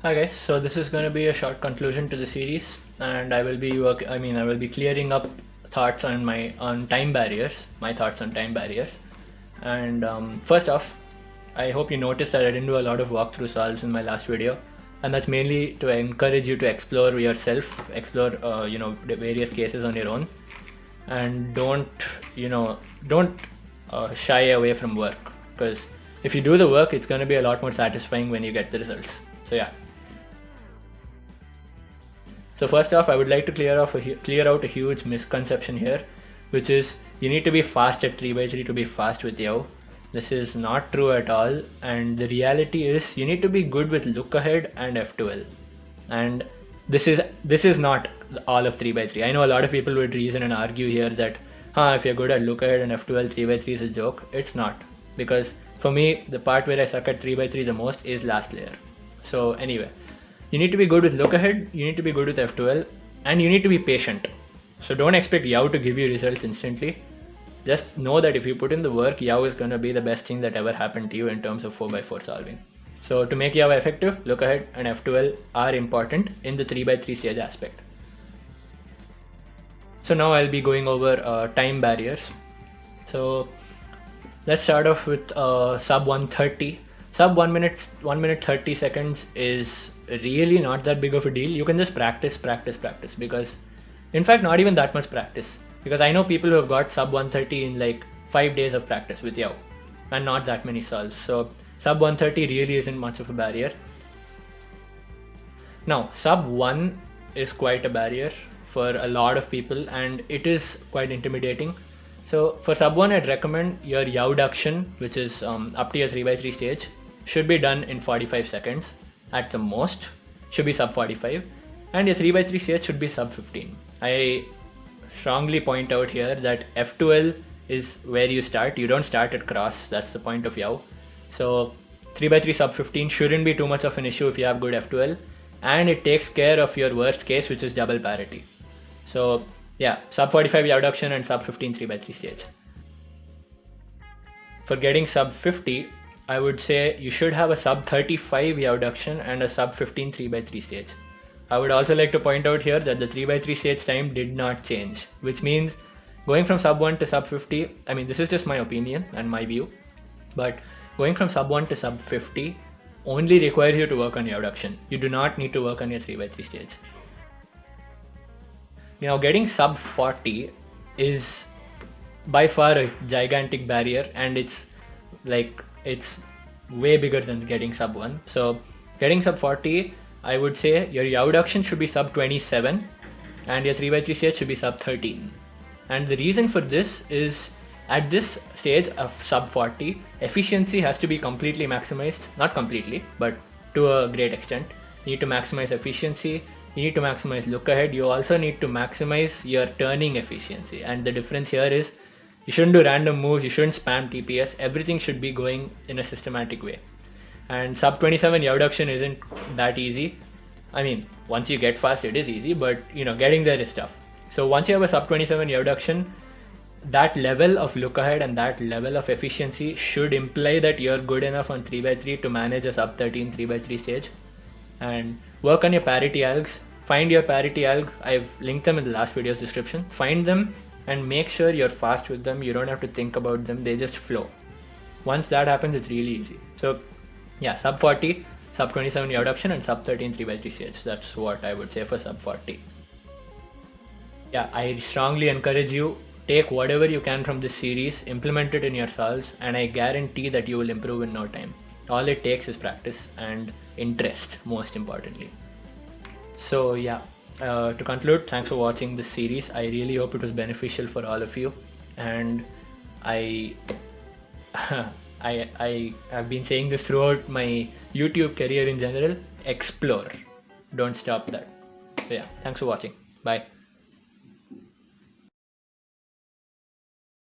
Hi guys, so this is going to be a short conclusion to the series, and I will be clearing up thoughts on my time barriers, my thoughts on time barriers. And first off, I hope you noticed that I didn't do a lot of walkthrough solves in my last video, and that's mainly to encourage you to explore yourself, explore the various cases on your own, and don't shy away from work, because if you do the work, it's going to be a lot more satisfying when you get the results. So yeah. So first off, I would like to clear out a huge misconception here, which is you need to be fast at 3x3 to be fast with Yao. This is not true at all, and the reality is you need to be good with look ahead and F12. And this is not all of 3x3. I know a lot of people would reason and argue here that if you're good at look ahead and F12, 3x3 is a joke. It's not, because for me the part where I suck at 3x3 the most is last layer. So anyway, you need to be good with look ahead, you need to be good with F12, and you need to be patient. So don't expect Yao to give you results instantly. Just know that if you put in the work, Yao is going to be the best thing that ever happened to you in terms of 4x4 solving. So to make Yao effective, look ahead and F12 are important in the 3x3 stage aspect. So now I'll be going over time barriers. So let's start off with sub 130. Sub 1 minute 30 seconds is really not that big of a deal. You can just practice, because in fact not even that much practice, because I know people who have got sub 130 in like 5 days of practice with Yao and not that many solves. So sub 130 really isn't much of a barrier. Now sub 1 is quite a barrier for a lot of people, and it is quite intimidating. So for sub 1, I'd recommend your Yao-duction, which is up to your 3x3 stage, should be done in 45 seconds at the most, should be sub 45, and your 3x3 stage should be sub 15. I strongly point out here that F12 is where you start. You don't start at cross, that's the point of Yao. So 3x3 sub 15 shouldn't be too much of an issue if you have good F12, and it takes care of your worst case, which is double parity. So yeah, sub 45 Yao-duction and sub 15 3x3 stage. For getting sub 50, I would say you should have a sub 35 Yao-duction and a sub 15 3x3 stage. I would also like to point out here that the 3x3 stage time did not change, which means going from sub 1 to sub 50, I mean this is just my opinion and my view, but going from sub 1 to sub 50 only requires you to work on Yao-duction. You do not need to work on your 3x3 stage. Now getting sub 40 is by far a gigantic barrier, and it's way bigger than getting sub 1. So getting sub 40, I would say your Yao-duction should be sub 27 and your 3x3 stage should be sub 13. And the reason for this is at this stage of sub 40, efficiency has to be completely maximized. Not completely, but to a great extent. You need to maximize efficiency, you need to maximize look ahead, you also need to maximize your turning efficiency. And the difference here is you shouldn't do random moves, you shouldn't spam TPS, everything should be going in a systematic way. And sub 27 Yao-duction isn't that easy. I mean, once you get fast it is easy, but getting there is tough. So once you have a sub 27 Yao-duction, that level of look ahead and that level of efficiency should imply that you're good enough on 3x3 to manage a sub 13 3x3 stage. And work on your parity algs, find your parity alg, I've linked them in the last video's description. Find them and make sure you're fast with them. You don't have to think about them, they just flow. Once that happens, it's really easy. So yeah, sub 40, sub 27 Yao-duction and sub 13 3x3 stage. That's what I would say for sub 40. Yeah, I strongly encourage you, take whatever you can from this series, implement it in your solves, and I guarantee that you will improve in no time. All it takes is practice and interest, most importantly. So yeah, to conclude, thanks for watching this series. I really hope it was beneficial for all of you, and I have been saying this throughout my YouTube career in general: explore, don't stop that. So yeah, thanks for watching. Bye.